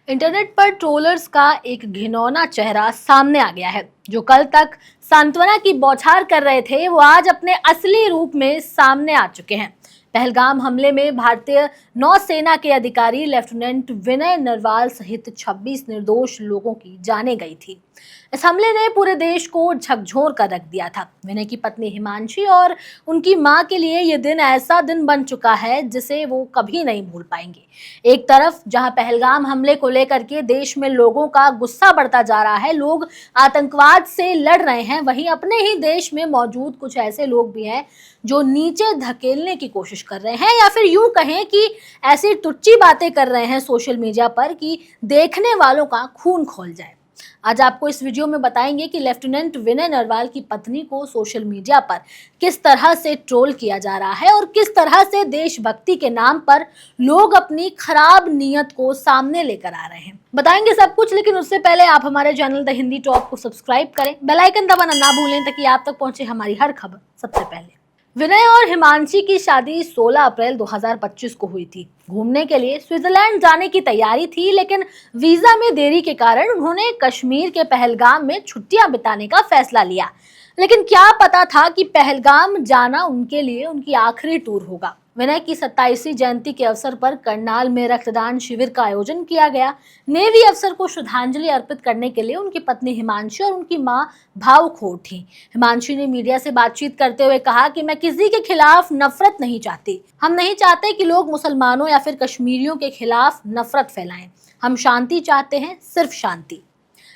Internet पर trollers का एक घिनौना चेहरा सामने आ गया है। जो कल तक सांत्वना की बौछार कर रहे थे, वो आज अपने असली रूप में सामने आ चुके हैं। पहलगाम हमले में भारतीय नौसेना के अधिकारी लेफ्टिनेंट विनय नरवाल सहित 26 निर्दोष लोगों की जानें गई थी। इस हमले ने पूरे देश को झकझोर कर रख दिया था। विनय की पत्नी हिमांशी और उनकी मां के लिए ये दिन ऐसा दिन बन चुका है जिसे वो कभी नहीं भूल पाएंगे। एक तरफ जहां पहलगाम हमले को लेकर के देश में लोगों का गुस्सा बढ़ता जा रहा है, लोग आतंकवाद से लड़ रहे हैं, वहीं अपने ही देश में मौजूद कुछ ऐसे लोग भी हैं जो नीचे धकेलने की कोशिश कर रहे हैं, या फिर यूं कहें कि ऐसी टुच्ची बातें कर रहे हैं सोशल मीडिया पर कि देखने वालों का खून खौल जाए। आज आपको इस वीडियो में बताएंगे कि लेफ्टिनेंट विनय नरवाल की पत्नी को सोशल मीडिया पर किस तरह से ट्रोल किया जा रहा है और किस तरह से देशभक्ति के नाम पर लोग अपनी खराब नीयत को सामने लेकर आ रहे हैं। बताएंगे सब कुछ, लेकिन उससे पहले आप हमारे चैनल द हिंदी टॉप को सब्सक्राइब करें, बेल आइकन दबाना ना भूलें ताकि आप तक पहुंचे हमारी हर खबर सबसे पहले। विनय और हिमांशी की शादी 16 अप्रैल 2025 को हुई थी। घूमने के लिए स्विट्जरलैंड जाने की तैयारी थी, लेकिन वीजा में देरी के कारण उन्होंने कश्मीर के पहलगाम में छुट्टियां बिताने का फैसला लिया। लेकिन क्या पता था कि पहलगाम जाना उनके लिए उनकी आखिरी टूर होगा। विनय की 27वीं जयंती के अवसर पर करनाल में रक्तदान शिविर का आयोजन किया गया। नेवी अफसर को श्रद्धांजलि अर्पित करने के लिए उनकी पत्नी हिमांशी और उनकी मां भावुक हो उठी। हिमांशी ने मीडिया से बातचीत करते हुए कहा कि मैं किसी के खिलाफ नफरत नहीं चाहती। हम नहीं चाहते कि लोग मुसलमानों या फिर कश्मीरियों के खिलाफ नफरत फैलाएं। हम शांति चाहते हैं, सिर्फ शांति।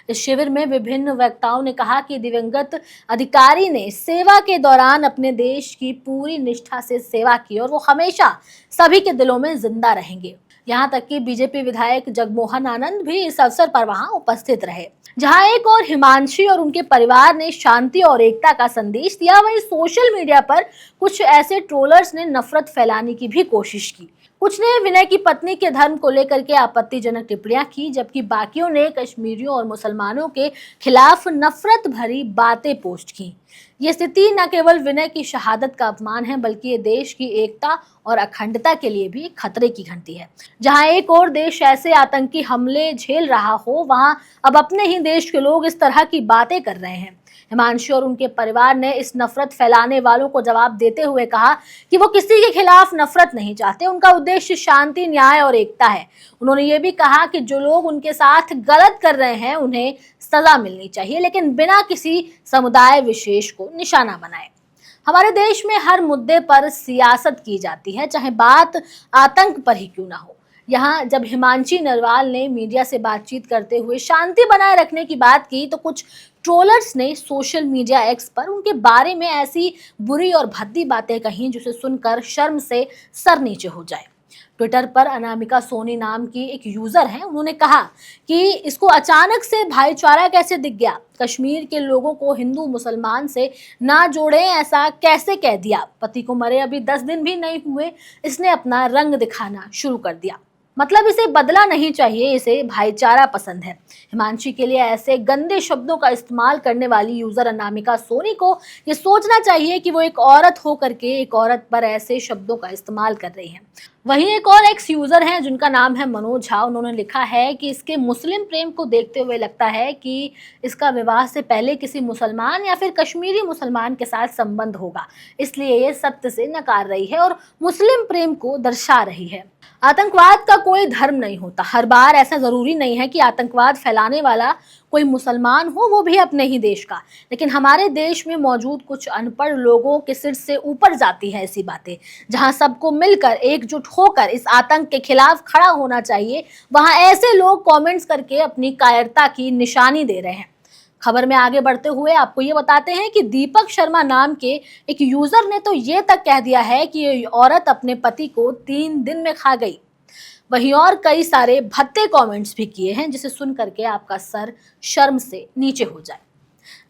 इस शिविर में विभिन्न वक्ताओं ने कहा कि दिवंगत अधिकारी ने सेवा के दौरान अपने देश की पूरी निष्ठा से सेवा की और वो हमेशा सभी के दिलों में जिंदा रहेंगे। यहाँ तक कि बीजेपी विधायक जगमोहन आनंद भी इस अवसर पर वहां उपस्थित रहे। जहां एक और हिमांशी और उनके परिवार ने शांति और एकता का संदेश दिया, वहीं सोशल मीडिया पर कुछ ऐसे ट्रोलर्स ने नफरत फैलाने की भी कोशिश की। कुछ ने विनय की पत्नी के धर्म को लेकर के आपत्तिजनक टिप्पणियां की, जबकि बाकियों ने कश्मीरियों और मुसलमानों के खिलाफ नफरत भरी बातें पोस्ट की। ये स्थिति न केवल विनय की शहादत का अपमान है, बल्कि ये देश की एकता और अखंडता के लिए भी खतरे की घंटी है। जहां एक और देश ऐसे आतंकी हमले झेल रहा हो, वहां अब अपने ही देश के लोग इस तरह की बातें कर रहे हैं। हिमांशी और उनके परिवार ने इस नफरत फैलाने वालों को जवाब देते हुए कहा कि वो किसी के खिलाफ नफरत नहीं चाहते, उनका उद्देश्य शांति, न्याय और एकता है। उन्होंने ये भी कहा कि जो लोग उनके साथ गलत कर रहे हैं उन्हें सजा मिलनी चाहिए, लेकिन बिना किसी समुदाय विशेष को निशाना बनाए। हमारे देश में हर मुद्दे पर सियासत की जाती है, चाहे बात आतंक पर ही क्यों ना हो। यहाँ जब हिमांशी नरवाल ने मीडिया से बातचीत करते हुए शांति बनाए रखने की बात की, तो कुछ ट्रोलर्स ने सोशल मीडिया एक्स पर उनके बारे में ऐसी बुरी और भद्दी बातें कही जिसे सुनकर शर्म से सर नीचे हो जाए। ट्विटर पर अनामिका सोनी नाम की एक यूजर हैं, उन्होंने कहा कि इसको अचानक से भाईचारा कैसे दिख गया, कश्मीर के लोगों को हिंदू मुसलमान से ना जोड़े, ऐसा कैसे कह दिया। पति को मरे अभी 10 दिन भी नहीं हुए, इसने अपना रंग दिखाना शुरू कर दिया। मतलब इसे बदला नहीं चाहिए, इसे भाईचारा पसंद है। हिमांशी के लिए ऐसे गंदे शब्दों का इस्तेमाल करने वाली यूजर अनामिका सोनी को ये सोचना चाहिए कि वो एक औरत होकर के एक औरत पर ऐसे शब्दों का इस्तेमाल कर रही है। वहीं एक और एक्स यूजर हैं जिनका नाम है मनोज झा, उन्होंने लिखा है कि इसके मुस्लिम प्रेम को देखते हुए लगता है कि इसका विवाह से पहले किसी मुसलमान या फिर कश्मीरी मुसलमान के साथ संबंध होगा, इसलिए ये सत्य से नकार रही है और मुस्लिम प्रेम को दर्शा रही है। आतंकवाद का कोई धर्म नहीं होता। हर बार ऐसा जरूरी नहीं है कि आतंकवाद फैलाने वाला कोई मुसलमान हो, वो भी अपने ही देश का। लेकिन हमारे देश में मौजूद कुछ अनपढ़ लोगों के सिर से ऊपर जाती है ऐसी बातें। जहां सबको मिलकर एकजुट होकर इस आतंक के खिलाफ खड़ा होना चाहिए, वहां ऐसे लोग कमेंट्स करके अपनी कायरता की निशानी दे रहे हैं। खबर में आगे बढ़ते हुए आपको ये बताते हैं कि दीपक शर्मा नाम के एक यूजर ने तो ये तक कह दिया है कि ये औरत अपने पति को 3 दिन में खा गई। वहीं और कई सारे भद्दे कमेंट्स भी किए हैं जिसे सुन करके आपका सर शर्म से नीचे हो जाए।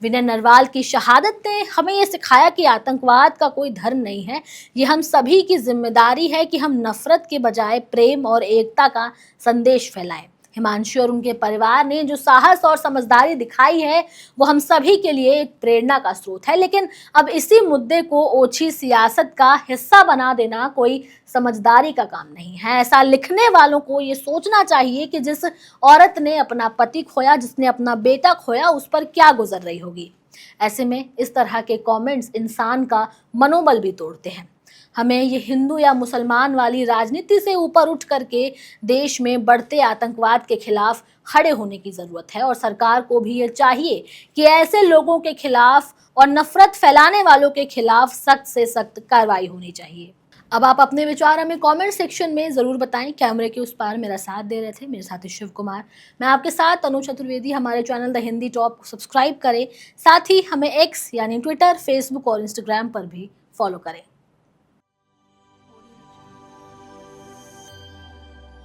विनय नरवाल की शहादत ने हमें ये सिखाया कि आतंकवाद का कोई धर्म नहीं है। ये हम सभी की जिम्मेदारी है कि हम नफरत के बजाय प्रेम और एकता का संदेश फैलाएं। हिमांशु और उनके परिवार ने जो साहस और समझदारी दिखाई है वो हम सभी के लिए एक प्रेरणा का स्रोत है। लेकिन अब इसी मुद्दे को ओछी सियासत का हिस्सा बना देना कोई समझदारी का काम नहीं है। ऐसा लिखने वालों को ये सोचना चाहिए कि जिस औरत ने अपना पति खोया, जिसने अपना बेटा खोया, उस पर क्या गुजर रही होगी। ऐसे में इस तरह के कमेंट्स इंसान का मनोबल भी तोड़ते हैं। हमें ये हिंदू या मुसलमान वाली राजनीति से ऊपर उठ करके देश में बढ़ते आतंकवाद के खिलाफ खड़े होने की जरूरत है और सरकार को भी ये चाहिए कि ऐसे लोगों के खिलाफ और नफरत फैलाने वालों के खिलाफ सख्त से सख्त कार्रवाई होनी चाहिए। अब आप अपने विचार हमें कमेंट सेक्शन में जरूर बताएं। कैमरे के उस पार मेरा साथ दे रहे थे मेरे साथी शिव कुमार, मैं आपके साथ तनु चतुर्वेदी। हमारे चैनल द हिंदी टॉप को सब्सक्राइब करें, साथ ही हमें एक्स यानी ट्विटर, फेसबुक और इंस्टाग्राम पर भी फॉलो करें।